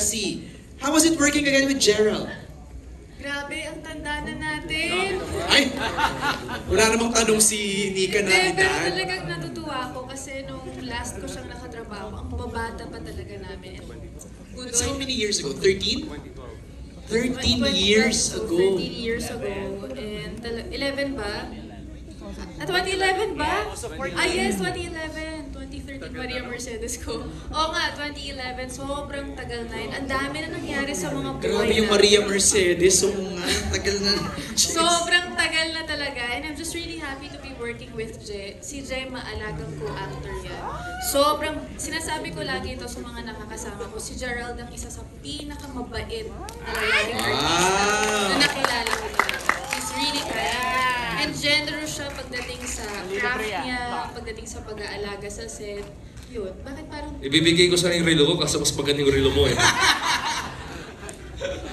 Jessie. How was it working again with Gerald? Grabe, ang tanda na natin. Ay! Wala namang tanong si Nika na Pero edad. talagang natutuwa ako kasi nung last ko siyang nakatrabaho, ang babata pa talaga namin. Good That's how many years ago? 13? 13 years ago. 13 years ago. And 11 ba? 2011 ba? Yes, 2011. 2013 Maria Mercedes ko. Oo nga, 2011. Sobrang tagal na yun. Ang dami na nangyari sa mga buhay Grabe yung namin. Maria Mercedes. So nga, tagal na. Sobrang tagal na talaga. And I'm just really happy to be working with Jay. Si Jay, maalagang co-actor yan. Sobrang, sinasabi ko lagi ito sa mga nakakasama ko, si Gerald ang isa sa pinakamabait na lalaking artista na nakilala ko talaga. He's really kind. And generous siya pagdating sa craft niya, pagdating sa pag-aalaga sa set. Yun. Bakit parang... Ibibigay ko sana yung relo ko kasi mas maganda yung relo mo eh.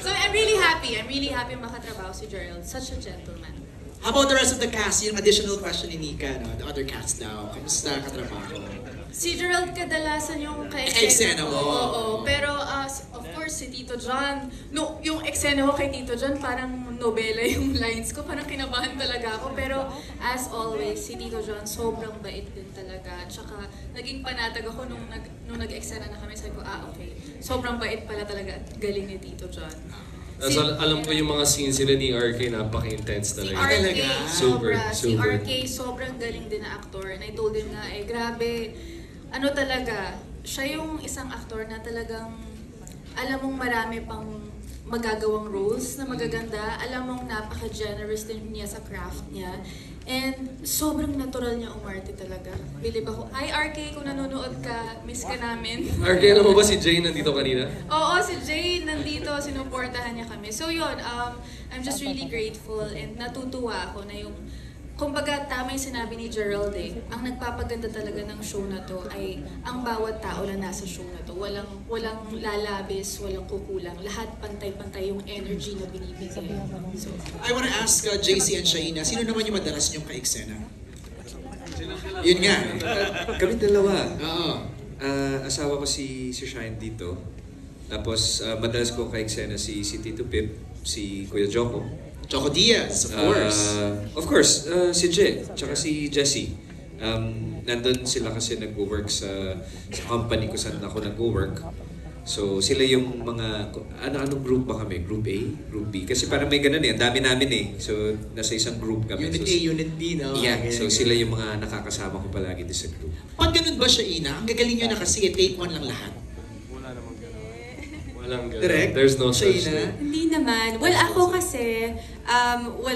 So I'm really happy. I'm really happy makatrabaho si Gerald. Such a gentleman. How about the rest of the cast? Yung additional question ni Nika, no? The other cast daw. Kamusta katrabaho? Si Gerald kadalasan yung Eksena mo. Oo. Pero of course, si Tito John, no, yung eksena ko kay Tito John, parang nobela yung lines ko. Parang kinabahan talaga ako. Pero as always, si Tito John, sobrang bait din talaga. Tsaka naging panatag ako nung nag-eksena na kami. Sabi ko, okay. Sobrang bait pala talaga at galing ni Tito John. Alam ko yung mga scenes sila ni RK, napaka-intense Si talaga. RK, Super. Si RK, sobrang galing din na aktor. And I told him nga, grabe, ano talaga, siya yung isang aktor na talagang, alam mong marami pang magagawang roles na magaganda. Alam mong napaka-generous din niya sa craft niya. And sobrang natural niya umarte talaga. Believe ako. Hi RK, kung nanonood ka, miss ka namin. RK, alam mo ba si Jay nandito kanina? Oo, si Jay nandito, sinuportahan niya kami. So yun, I'm just really grateful and natutuwa ako na yung, kumbaga tama yung sinabi ni Gerald ang nagpapaganda talaga ng show na to ay ang bawat tao na nasa show na to. Walang lalabis, walang kukulang. Lahat pantay-pantay yung energy na binibigay. So, I wanna ask JC and Shaina, sino naman yung madalas niyong ka-eksena? Yun nga. Kami dalawa. Oo. Asawa ko si Shine dito. Tapos madalas ko ka-eksena si Tito Pip, si Kuya Joko. Choco Diaz, of course. Si Jay, tsaka si Jessie. Nandun sila kasi nag-work sa company ko saan ako nag-work. So sila yung mga, anong group ba kami? Group A? Group B? Kasi parang may ganun ang dami namin So nasa isang group kami. Unit So, A, Unit B, no? Yeah, so sila yung mga nakakasama ko palagi din sa group. Pag ganun ba siya, Ina? Ang gagaling nyo na kasi take one lang lahat. Walang ganun. Direct? There's no such Shaina? thing. Hindi naman. Well, ako kasi,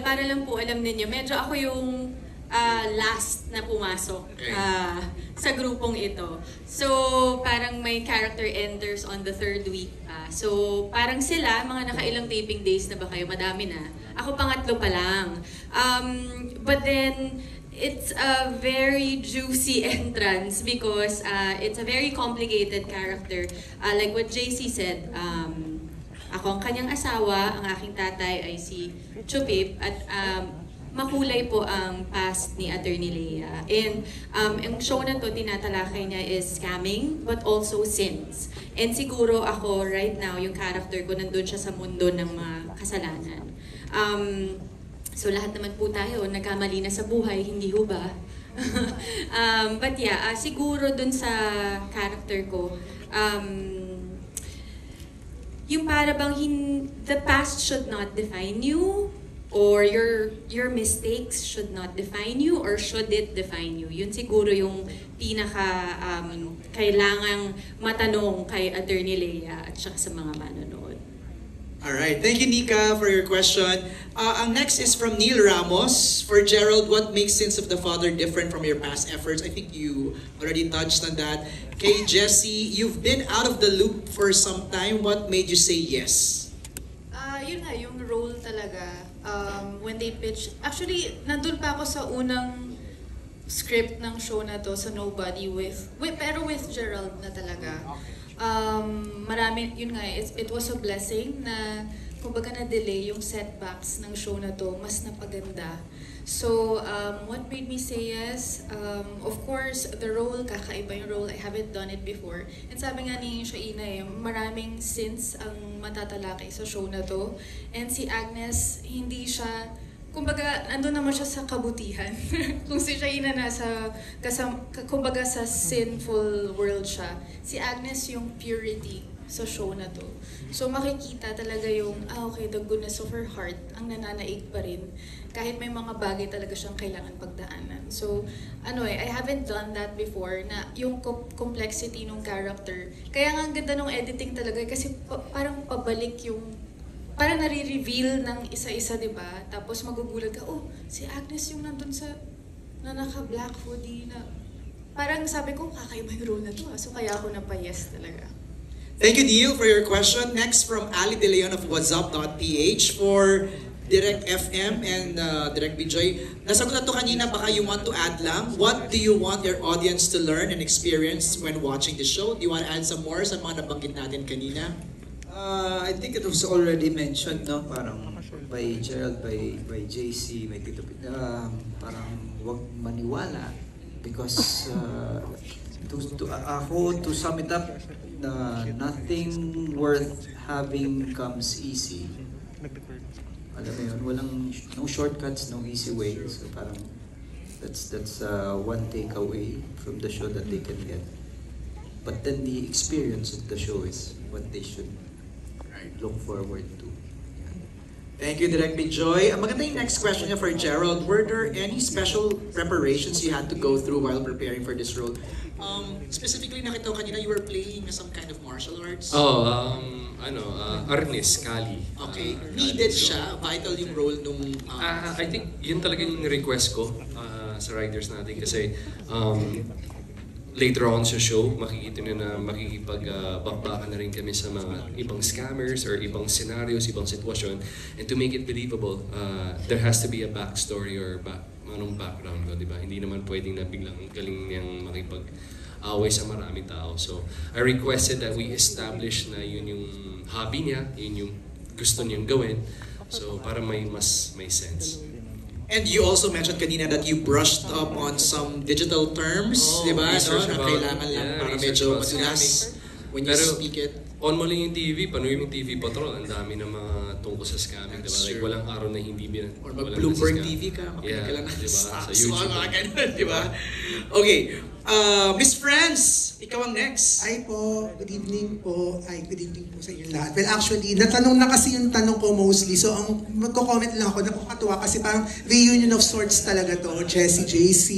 para lang po alam ninyo, medyo ako yung last na pumasok sa grupong ito. So, parang may character enters on the 3rd week pa. So, parang sila, mga nakailang taping days na ba kayo? Madami na. Ako pangatlo pa lang. But then, it's a very juicy entrance because it's a very complicated character. Like what JC said, ako ang kanyang asawa, ang aking tatay ay si Chupip, at makulay po ang past ni Attorney Lea. And ang show na to, tinatalakay niya is scamming, but also sins. And siguro ako, right now, yung character ko, nandun siya sa mundo ng mga kasalanan. So lahat naman po tayo, nagkamali na sa buhay, hindi ho ba? But yeah, siguro dun sa character ko, yung para bang the past should not define you, or your mistakes should not define you, or should it define you? Yun siguro yung pinaka kailangang matanong kay Attorney Lea at saka sa mga manonood. Alright, thank you Nika for your question. Ang next is from Neil Ramos. For Gerald, what makes Sins of the Father different from your past efforts? I think you already touched on that. Kay Jessie, you've been out of the loop for some time. What made you say yes? Yun nga, yung role talaga. When they pitch, actually, nandun pa ako sa unang script ng show na to, sa Nobody, pero with Gerald na talaga. Marami, yun nga, it was a blessing na kumbaga na-delay yung setbacks ng show na to, mas napaganda. So, what made me say yes? Of course, the role, kakaiba yung role. I haven't done it before. And sabi nga ni Shaina maraming sins ang matatalakay sa show na to. And si Agnes, hindi siya, kumbaga, nandun naman siya sa kabutihan. Kung si Shaina kumbaga sa sinful world siya, si Agnes yung purity sa show na to. So makikita talaga yung, okay, the goodness of her heart ang nananaig pa rin. Kahit may mga bagay talaga siyang kailangan pagdaanan. So, I haven't done that before, na yung complexity ng character. Kaya nga ang ganda ng editing talaga, kasi parang pabalik yung, parang nare-reveal ng isa-isa, diba? Tapos magugulat ka, si Agnes yung nandun sa, na naka-black hoodie na, parang sabi ko, kakaiba yung role na to. So kaya ako napayes talaga. Thank you, Neil, for your question. Next from Ali De Leon of whatsup.ph for Direct FM and Direct Bijoy. Nasagot na to kanina, baka you want to add lang. What do you want your audience to learn and experience when watching the show? Do you want to add some more sa mga nabanggit natin kanina? I think it was already mentioned, no? Parang by Gerald, by JC, by Tito Pete, parang wag maniwala because to sum it up, nothing worth having comes easy. Alam mo yun, no shortcuts, no easy way. So parang that's one takeaway from the show that they can get. But then the experience of the show is what they should look forward to. Thank you, Direct Bijoy. Maganda yung next question niya for Gerald. Were there any special preparations you had to go through while preparing for this role? Specifically, nakita ko kanina you were playing some kind of martial arts. Arnis, Kali. Okay. Needed siya? Vital yung role nung... I think yun talaga yung request ko sa writers natin kasi later on sa show, makikita nyo na makikipag-bakbakan na rin kami sa mga ibang scammers or ibang scenarios, ibang sitwasyon. And to make it believable, there has to be a backstory or background ko, di ba? Hindi naman pwedeng na biglang galing niyang makipag-away sa maraming tao. So, I requested that we establish na yun yung hobby niya, yun yung gusto niyang gawin. So, para may sense. And you also mentioned kanina that you brushed up on some digital terms, di ba? Na kailangan lang para medyo matulas when you speak it. On mo lang yung TV, panuwi mong TV Patrol, ang dami ng mga tungkol sa scamming, diba? Like, walang araw na hindi or mag-Bloomberg TV ka, makinig ka lang diba? Sa YouTube. YouTube. Mga ganun, di ba? Okay. Miss Franz, ikaw ang next. Ay po, good evening po. Good evening po sa inyo lahat. Well, actually, natanong na kasi yung tanong ko mostly. So, ang magko-comment lang ako, nakakatuwa kasi parang reunion of sorts talaga to. Jessie, JC,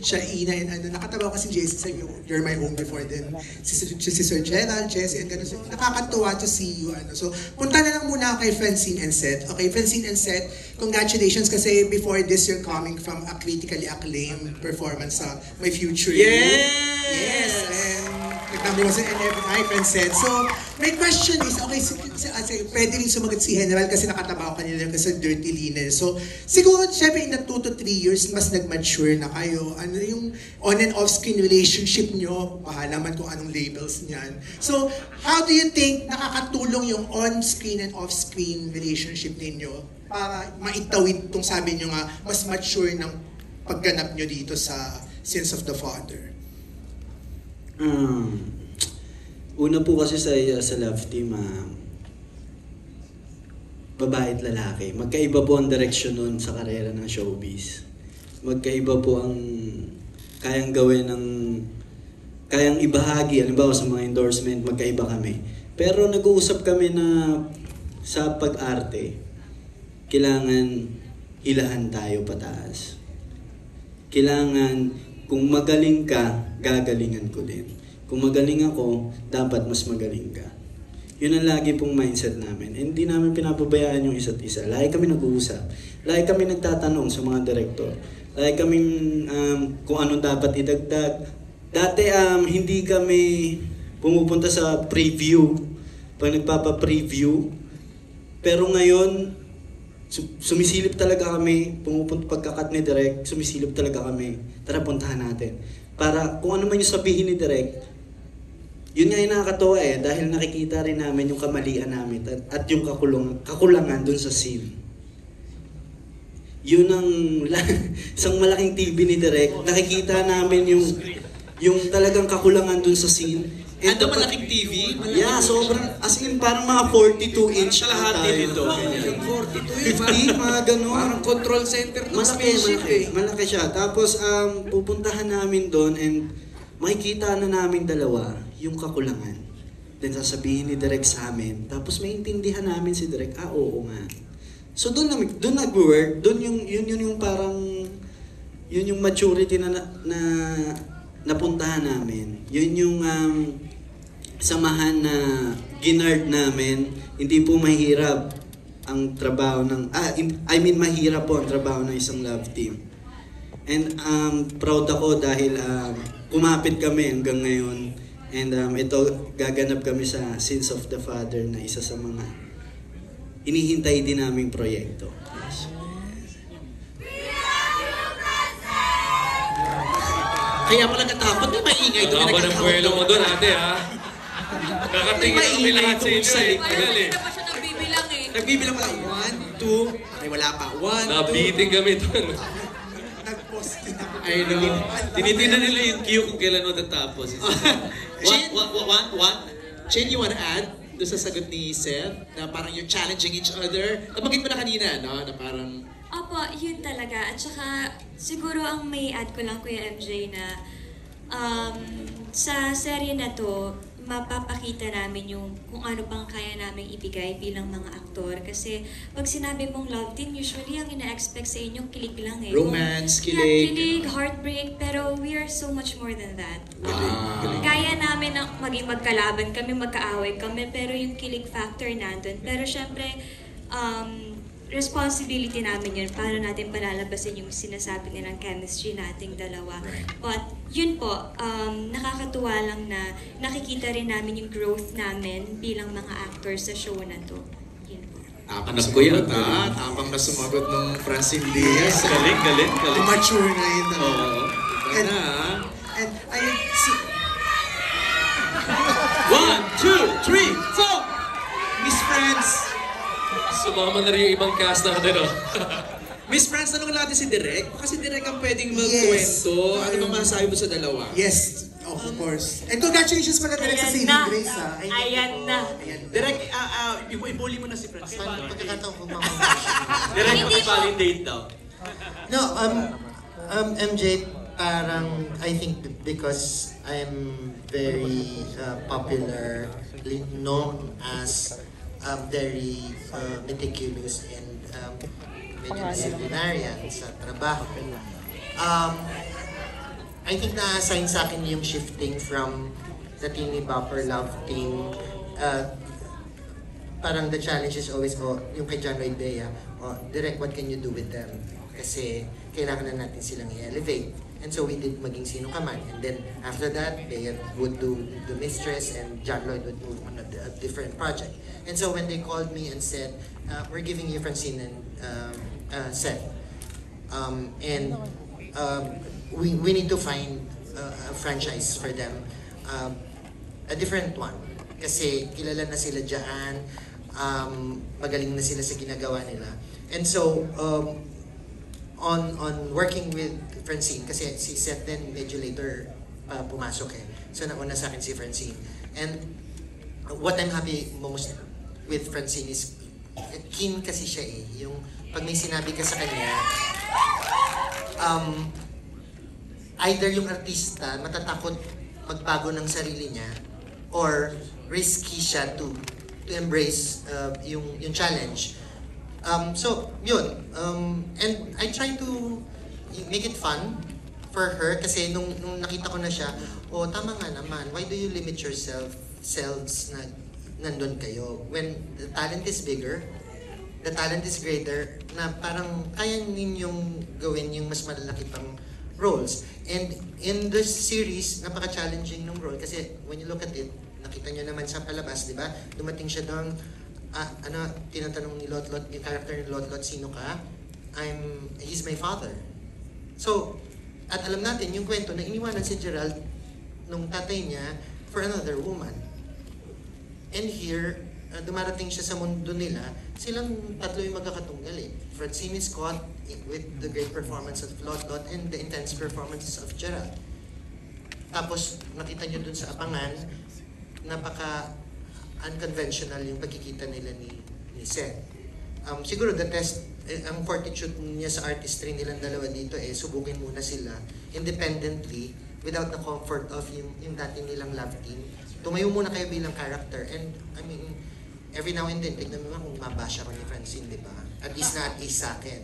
Shaina, and nakatawa kasi JC sa You're My Home before then. Si Sir Gerald, Jessie, and gano'n. So, nakakatuwa to see you. So, punta na lang muna kay Francine and Seth. Okay, Francine and Seth, congratulations kasi before this, you're coming from a critically acclaimed performance sa My Future You. Yes! And nag-number was in every high friend said. So, my question is, okay, pwede rin sumagot si General kasi nakatabaw kanina kasi Dirty Linen. So, siguro, syempre, in the 2 to 3 years, mas nag-mature na kayo. Ano yung on and off-screen relationship nyo? Bahala man kung anong labels niyan. So, how do you think nakakatulong yung on-screen and off-screen relationship ninyo para maitawid itong sabi nyo nga, mas mature ng pagganap nyo dito sa Sins of the Father? Una po kasi sa love team, babae at lalaki. Magkaiba po ang direksyon nun sa karera ng showbiz. Magkaiba po ang kayang gawin kayang ibahagi. Halimbawa sa mga endorsement, magkaiba kami. Pero nag-uusap kami na sa pag-arte, kailangan hilahan tayo pataas. Kailangan, kung magaling ka, gagalingan ko din. Kung magaling ako, dapat mas magaling ka. Yun ang lagi pong mindset namin. And hindi namin pinapabayaan yung isa't isa. Lagi kami nag-uusap. Lagi kami nagtatanong sa mga direktor. Lagi kami kung anong dapat idagdag. Dati hindi kami pumupunta sa preview. Pag nagpapa-preview. Pero ngayon, sumisilip talaga kami, pumupunta pagkakat ni Direk, sumisilip talaga kami. Tara, puntahan natin. Para kung ano man yung sabihin ni Direk, yun nga yung nakakatawa dahil nakikita rin namin yung kamalian namin at yung kakulangan dun sa scene. yun ang isang malaking TV ni Direk. Nakikita namin yung talagang kakulangan dun sa scene. And Ano, malaking TV? Yeah, sobrang, as in parang mga 42-inch Kalahati nito. Yung 50, mga ganun. Parang control center ng Malaki, spaceship malaki. Malaki siya. Tapos, pupuntahan namin doon and makikita na namin dalawa yung kakulangan. Then sasabihin ni Direk sa amin. Tapos maintindihan namin si Direk, oo nga. So doon nag-work. Doon yung parang, yun yung maturity na napuntahan namin. Yun yung samahan na ginard namin. Hindi po mahirap ang trabaho ng, mahirap po ang trabaho ng isang love team. And proud ako dahil kumapit kami hanggang ngayon. And ito, gaganap kami sa Sins of the Father na isa sa mga inihintay din naming proyekto. Yes. Kaya pala natakot, may maingay doon. Haba ng buwelo mo doon, ate, ha? Kakatingin kami lahat sa inyo, eh. Tagal, eh. Hindi na pa siya nagbibilang eh. Nagbibilang pala, 1, 2, ay wala pa, 1, 2. Nabiting kami doon. Nag-post din ako. I know. Tinitingnan nila yung cue kung kailan matatapos. Chin, Chin, you wanna add doon sa sagot ni Seth na parang you're challenging each other? Nabanggit mo na kanina, no? Na parang Opo, yun talaga. At saka, siguro ang may add ko lang, Kuya MJ, na sa serye na to, mapapakita namin yung kung ano pang kaya namin ibigay bilang mga aktor. Kasi pag sinabi mong love team, usually ang ina-expect sa inyo, kilig lang eh. romance, Yeah, kilig. kilig, heartbreak, pero we are so much more than that. Kaya namin na maging magkalaban kami, magkaaway kami, pero yung kilig factor nandun. Pero syempre, responsibility namin yun. Paano natin palalabasin yung sinasabi nilang chemistry nating dalawa. But yun po, nakakatuwa lang na nakikita rin namin yung growth namin bilang mga actors sa show na to. Yun po. Tapang Anak ko yan. sumagot, ha? Tapang na sumagot ng Francine Diaz. Galing. Mature na yun. Oo. Iba And- na, ha? And ayun, 1, 2, 3, 4! Miss France! Sumama na rin yung ibang cast natin, oh. Miss France, tanong natin si Direk. Kasi Direk ang pwedeng Yes. magkwento. Ano bang masasabi mo sa dalawa? yes, of course. And congratulations pala talaga sa Saving Grace, ha? Ayan na. Direk, ibuli mo na si France. Pagkakataon ko Direct validate daw. No, MJ, parang I think because I'm very popular, known as very meticulous and medyo disciplinarian sa trabaho. I think na-assign sa akin yung shifting from the Teeny Bopper Love Team. Parang the challenge is always, yung kay John Lloyd Bea, Direk, what can you do with them? Kasi kailangan na natin silang i-elevate. And so we did Maging Sino Ka Man. And then after that, Bea would do The Mistress and John Lloyd would move on a different project. And so when they called me and said, we're giving you Francine and Seth. And we need to find a franchise for them. A different one. Kasi kilala na sila dyan. Magaling na sila sa ginagawa nila. And so, on working with Francine, kasi si Seth din medyo later pumasok eh. So nauna sa akin si Francine. And what I'm happy most with Francine is keen kasi siya eh. Yung pag may sinabi ka sa kanya, either yung artista matatakot magbago ng sarili niya or risky siya to embrace yung challenge. So, yun. And I try to make it fun for her kasi nung nakita ko na siya, tama nga naman, why do you limit yourselves na nandun kayo? When the talent is bigger, the talent is greater, na parang kaya ninyong gawin yung mas malalaki pang roles. And in this series, napaka-challenging ng role kasi when you look at it, nakita nyo naman sa palabas, di ba? Dumating siya doon, tinatanong ni Lotlot, yung character ni Lotlot, sino ka? He's my father. So, at alam natin yung kwento na iniwanan si Gerald nung tatay niya for another woman. And here, dumarating siya sa mundo nila, silang tatlo yung magkakatunggal eh. Francine is caught, with the great performance of Lotlot and the intense performances of Gerald. Tapos nakita nyo dun sa Abangan, napaka unconventional yung pagkikita nila ni Seth. Siguro the test, ang fortitude niya sa artistry nilang dalawa dito subukin muna sila independently without the comfort of yung dati nilang love team. Tumayo muna kayo bilang character, and I mean, every now and then, tignan mo kung mabasha ko ni Francine, di ba? At least na at least sa akin.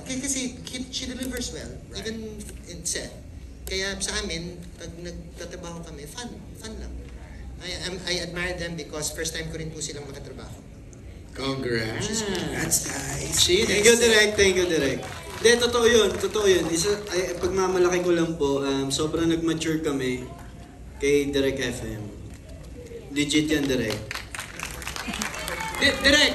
Kasi she delivers well, even in Seth. Kaya sa amin, pag nagtatrabaho kami, fun lang. I admire them because first time ko rin po silang makatrabaho. Congrats. Congrats, guys. Thank you, Direk. Hindi, totoo yun. Pagmamalaki ko lang po, sobrang nag-mature kami kay Direk FM. Legit yan, Direk. Direk,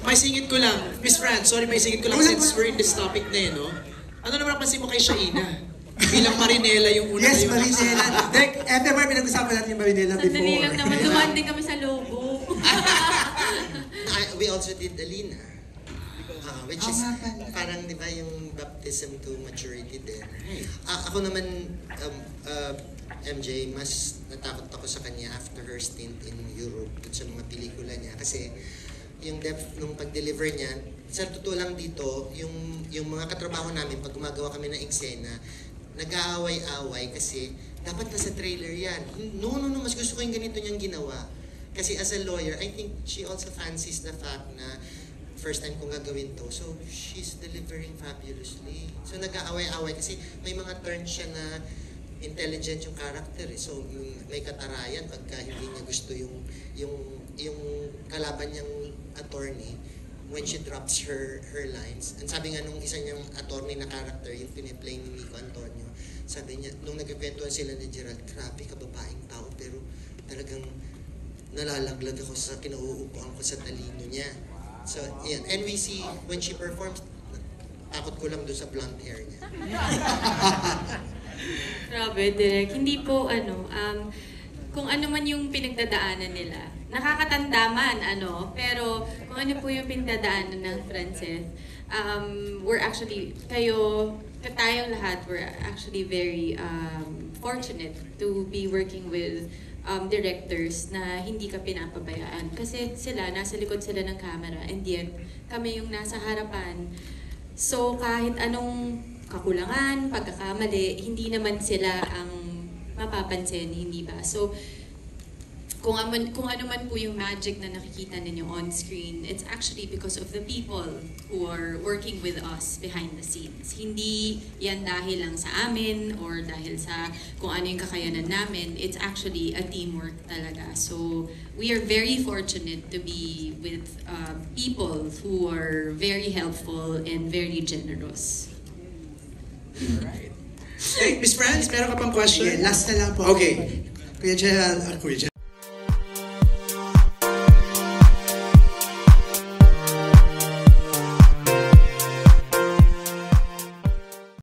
may singit ko lang. Miss Fran, sorry, may singit ko lang since we're in this topic na no? Ano naman napansin mo kay Shaina? Bilang Marinela yung una. Yes, Marinela. Direk, FMR, pinag-usapan natin yung Marinela before. Sandali lang naman, dumaan din kami sa logo. We also did Alina. Which is parang di ba yung baptism to maturity din. Ako naman, MJ, mas natakot ako sa kanya after her stint in Europe dun sa mga pelikula niya. Kasi yung depth nung pag-deliver niya, sa totoo lang dito, yung mga katrabaho namin, pag gumagawa kami ng eksena, nag-aaway-away kasi dapat nasa trailer yan. No, mas gusto ko yung ganito niyang ginawa. Kasi as a lawyer, I think she also fancies the fact na first time kong gagawin to. So, she's delivering fabulously. So, nag-aaway-away kasi may mga turns siya na intelligent yung character. So, may katarayan pagka hindi niya gusto yung kalaban niyang attorney when she drops her lines. And sabi nga nung isa niyang attorney na character, yung piniplay ni Nico Antonio, sabi niya, nung nagkikwentuhan sila ni Gerald, grabe ka babaeng tao, pero talagang nalalaglag ako sa kinauupuan ko sa talino niya. So, yan. And we see, when she performs, takot ko lang doon sa blonde hair niya. Grabe, Direk. Hindi po, kung ano man yung pinagdadaanan nila. Nakakatanda man, pero kung ano po yung pinagdadaanan ng Frances, we're actually, tayong lahat, we're actually very fortunate to be working with directors na hindi ka pinapabayaan. Kasi nasa likod sila ng camera, and yet kami yung nasa harapan. So kahit anong kakulangan, pagkakamali, hindi naman sila ang mapapansin, hindi ba? So kung ano man po yung magic na nakikita ninyo on screen, it's actually because of the people who are working with us behind the scenes. Hindi yan dahil lang sa amin or dahil sa kung ano yung kakayanan namin. It's actually a teamwork talaga. So we are very fortunate to be with people who are very helpful and very generous. Alright. Hey, Miss Franz, meron ka pang question? Yeah, last na lang po. Okay. Kuya Gerald,